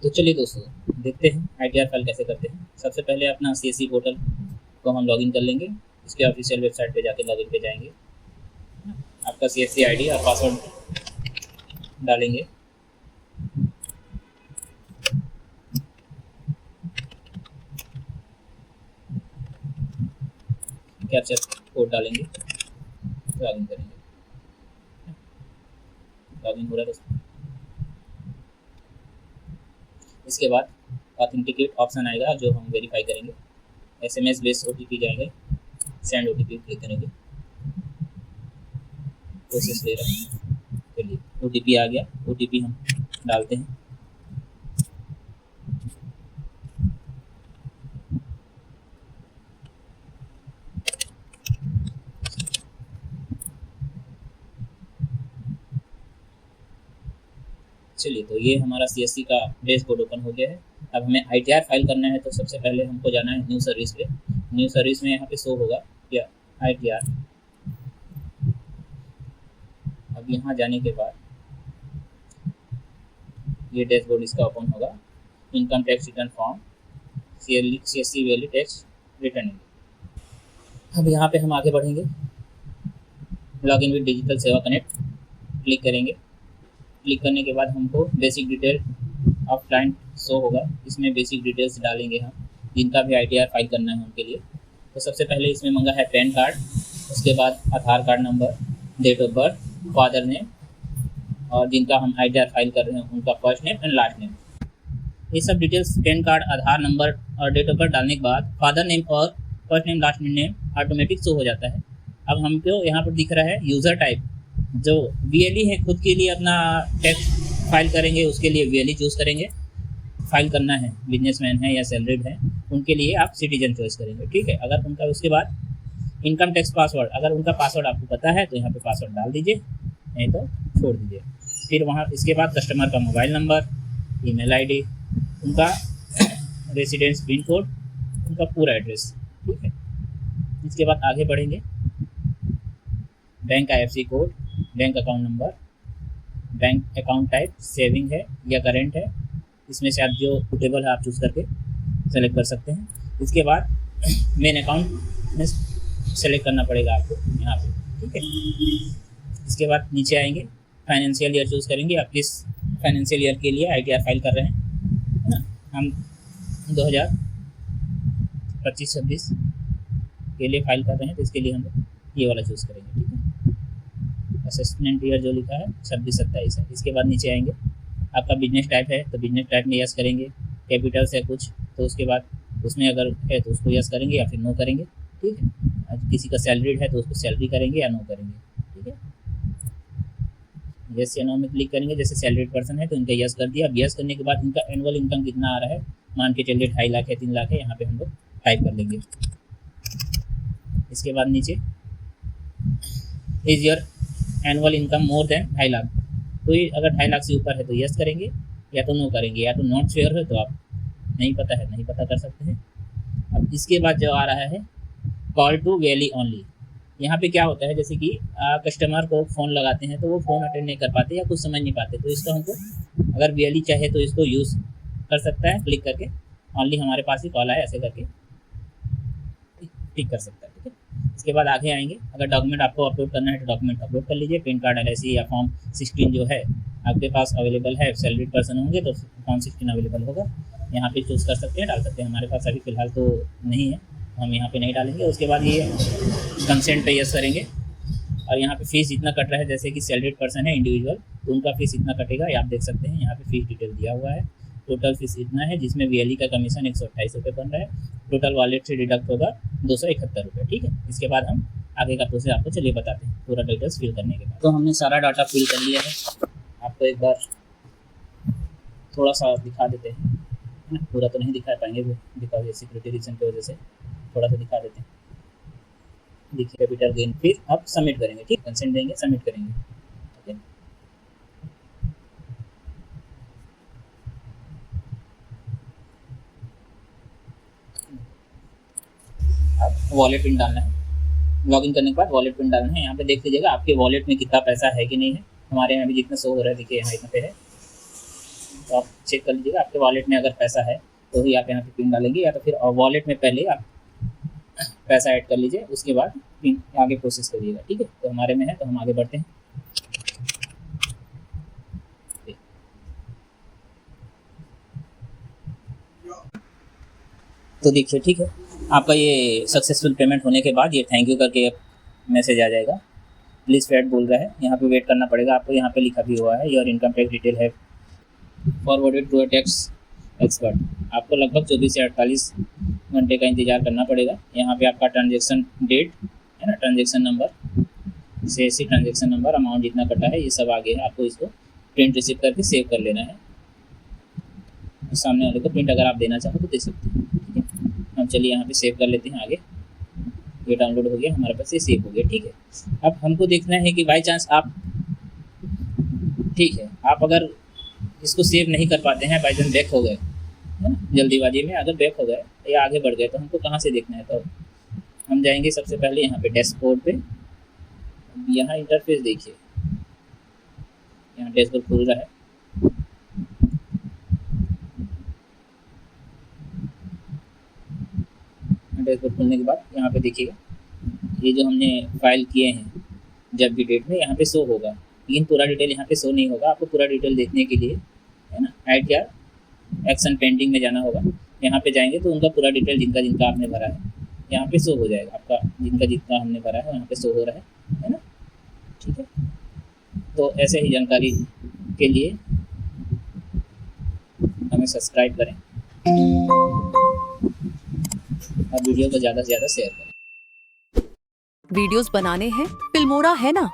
तो चलिए दोस्तों देखते हैं ITR फाइल कैसे करते हैं। सबसे पहले अपना CSC पोर्टल को हम लॉगिन कर लेंगे। इसके ऑफिशियल वेबसाइट पे जाके लॉगिन पे जाएंगे। आपका CSC ID और पासवर्ड डालेंगे। कैप्चर कोड डालेंगे, लॉगिन करेंगे। लॉगिन हो रहा है दोस्तों। इसके बाद ऑथेंटिकेट ऑप्शन आएगा जो हम वेरीफाई करेंगे। SMS बेस्ड OTP जाएंगे, सेंड OTP क्लिक करेंगे। प्रोसेस ले रहा है, चलिए OTP आ गया। OTP हम डालते हैं। चलिए तो ये हमारा CSC का डैशबोर्ड ओपन हो गया है। अब हमें ITR फाइल करना है तो सबसे पहले हमको जाना है न्यू सर्विस पे। न्यू सर्विस में यहाँ पे शो होगा क्या ITR। अब यहाँ जाने के बाद ये डैशबोर्ड इसका ओपन होगा। Income tax return form, CSC value tax return. अब यहाँ पे हम आगे बढ़ेंगे। लॉगिन विद डिजिटल सेवा कनेक्ट क्लिक करेंगे। क्लिक करने के बाद हमको basic detail of client show होगा। इसमें बेसिक डिटेल्स डालेंगे हम, जिनका भी ITR फाइल करना है उनके लिए। तो सबसे पहले इसमें मांगा है पैन कार्ड, उसके बाद Aadhaar card number, date of birth, father name, और जिनका हम ITR फाइल कर रहे हैं उनका first name and last name. ये सब details PAN card, Aadhaar number और डेट ऑफ बर्थ डालने के बाद फादर नेम और first name last name automatic show हो जाता है। अब हमको यहाँ पर दिख रहा है यूज़र टाइप, जो VLE है खुद के लिए अपना टैक्स फाइल करेंगे, उसके लिए VLE चूज़ करेंगे। फाइल करना है बिजनेसमैन है या सैलरीड है, उनके लिए आप सिटीजन चॉइस करेंगे, ठीक है। अगर उनका उसके बाद इनकम टैक्स पासवर्ड, अगर उनका पासवर्ड आपको पता है तो यहाँ पे पासवर्ड डाल दीजिए, नहीं तो छोड़ दीजिए। फिर वहाँ इसके बाद कस्टमर का मोबाइल नंबर, ईमेल ID, उनका रेसिडेंस पिन कोड, उनका पूरा एड्रेस, ठीक है। इसके बाद आगे बढ़ेंगे। Bank IFSC code, bank account number, bank account type saving है या करेंट है, इसमें से आप जो सुटेबल है आप चूज़ करके सेलेक्ट कर सकते हैं। इसके बाद मेन अकाउंट में सेलेक्ट करना पड़ेगा आपको यहाँ पे, ठीक है। इसके बाद नीचे आएंगे, फाइनेंशियल ईयर चूज़ करेंगे। आप किस फाइनेंशियल ईयर के लिए ITR फाइल कर रहे हैं ना। हम 2025-26 के लिए फाइल कर रहे हैं, तो इसके लिए हम ये वाला चूज़ करेंगे, ठीक है। असेसमेंट ईयर जो लिखा है 26-27 है। इसके बाद नीचे आएंगे, आपका बिजनेस टाइप है तो बिजनेस टाइप में यस करेंगे। कैपिटल्स है कुछ तो उसके बाद उसमें अगर है तो उसको यस करेंगे या फिर नो करेंगे, ठीक है। किसी का सैलरीड है तो उसको सैलरी करेंगे या नो करेंगे, ठीक है। यस या नो में क्लिक करेंगे। जैसे सैलरीड पर्सन है तो इनका यस कर दिया। अब यस करने के बाद इनका एनुअल इनकम कितना आ रहा है, मान के चलिए 2.5 लाख है, 3 लाख है, यहाँ पे हम लोग टाइप कर लेंगे। इसके बाद नीचे is your annual income more than 2.5 lakh, तो ये अगर 2.5 लाख से ऊपर है तो यस करेंगे या तो नो करेंगे, या तो नॉट श्योर है तो आप नहीं पता है नहीं पता कर सकते हैं। अब इसके बाद जो आ रहा है कॉल टू VLE ओनली, यहाँ पे क्या होता है, जैसे कि कस्टमर को फ़ोन लगाते हैं तो वो फ़ोन अटेंड नहीं कर पाते या कुछ समझ नहीं पाते, तो इसको हमको अगर VLE चाहे तो इसको यूज़ कर सकता है। क्लिक करके ओनली हमारे पास ही कॉल आए ऐसे करके टिक कर सकता है, ठीक है। इसके बाद आगे आएंगे, अगर डॉक्यूमेंट आपको अपलोड करना है तो डॉक्यूमेंट अपलोड कर लीजिए। पैन कार्ड, LIC या फॉर्म 16 जो है आपके पास अवेलेबल है, सैलरीड पर्सन होंगे तो फॉर्म 16 अवेलेबल होगा, यहाँ पे चूज़ कर सकते हैं, डाल सकते हैं। हमारे पास अभी फ़िलहाल तो नहीं है, हम यहाँ पे नहीं डालेंगे। उसके बाद ये कंसेंट पे यस करेंगे और यहाँ पे फ़ीस इतना कट रहा है, जैसे कि सैलरीड पर्सन है इंडिविजुअल तो उनका फ़ीस इतना कटेगा, ये आप देख सकते हैं। यहाँ पे फ़ीस डिटेल दिया हुआ है। टोटल फीस इतना है, जिसमें VLE का कमीशन 128 रुपये बन रहा है। टोटल वॉलेट से डिडक्ट होगा 271 रुपये, ठीक है। इसके बाद हम आगे का प्रोसेस आपको चलिए बताते हैं पूरा डिटेल्स फिल करने के बाद। तो हमने सारा डाटा फिल कर लिया है, आपको एक बार थोड़ा सा दिखा देते हैं, है ना। पूरा तो नहीं दिखा पाएंगे बिकॉज सिक्योरिटी रीजन की वजह से, थोड़ा सा दिखा देते हैं। देखिए कैपिटल गेन, फिर आप सबमिट करेंगे, ठीक, कंसेंट देंगे, सबमिट करेंगे, ठीक है। अब वॉलेट पिन डालना है। लॉगिन करने के बाद वॉलेट पिन डालना है। यहाँ पे देख लीजिएगा आपके वॉलेट में कितना पैसा है कि नहीं है। हमारे यहाँ भी जितना शो हो रहा है, देखिए यहाँ इतना पे है, तो आप चेक कर लीजिएगा आपके वॉलेट में अगर पैसा है तो ही आप यहाँ पे पिन डालेंगे, या तो फिर वॉलेट में पहले आप पैसा ऐड कर लीजिए, उसके बाद पिन आगे प्रोसेस करिएगा। ठीक है, तो हमारे में है तो हम आगे बढ़ते हैं। तो देखिए ठीक है, आपका ये सक्सेसफुल पेमेंट होने के बाद ये थैंक यू करके मैसेज आ जाएगा। प्लीज़ वेट बोल रहा है, यहाँ पे वेट करना पड़ेगा आपको। यहाँ पे लिखा भी हुआ है योर इनकम टैक्स डिटेल है forwarded to a tax expert. आपको लगभग 24 से 48 घंटे का इंतज़ार करना पड़ेगा। यहाँ पे आपका ट्रांजेक्शन डेट है ना, transaction number, CSC transaction number, amount जितना कटा है ये सब आगे है। आपको इसको प्रिंट रिसीव करके सेव कर लेना है। सामने वाले को प्रिंट अगर आप देना चाहो तो दे सकते हैं। ठीक है, हम चलिए यहाँ पे सेव कर लेते हैं आगे। ये डाउनलोड हो गया हमारे पास, ये सेव हो गया। ठीक है, अब हमको देखना है कि बाई चांस आप, ठीक है, आप अगर इसको सेव नहीं कर पाते हैं, बाई चांस बैक हो गए है ना, जल्दीबाजी में अगर बैक हो गए या आगे बढ़ गए, तो हमको कहाँ से देखना है? तो हम जाएंगे सबसे पहले यहाँ पे डैशबोर्ड पे। यहाँ इंटरफेस देखिए, यहाँ डैशबोर्ड खुल रहा है। डैशबोर्ड खुलने के बाद यहाँ पे देखिएगा ये जो हमने फाइल किए हैं जब भी डेट में यहाँ पे शो होगा, लेकिन पूरा डिटेल यहाँ पे शो नहीं होगा। आपको पूरा डिटेल देखने के लिए है ना ITR एक्शन पेंडिंग में जाना होगा। यहाँ पे जाएंगे तो उनका पूरा डिटेल जिनका जिनका आपने भरा है यहाँ पे शो हो जाएगा। आपका जिनका जितना हमने भरा है यहाँ पे शो हो रहा है ना। ठीक है, तो ऐसे ही जानकारी के लिए हमें सब्सक्राइब करें और वीडियो को ज़्यादा से ज़्यादा शेयर करें। वीडियोस बनाने हैं, फिल्मोरा है ना।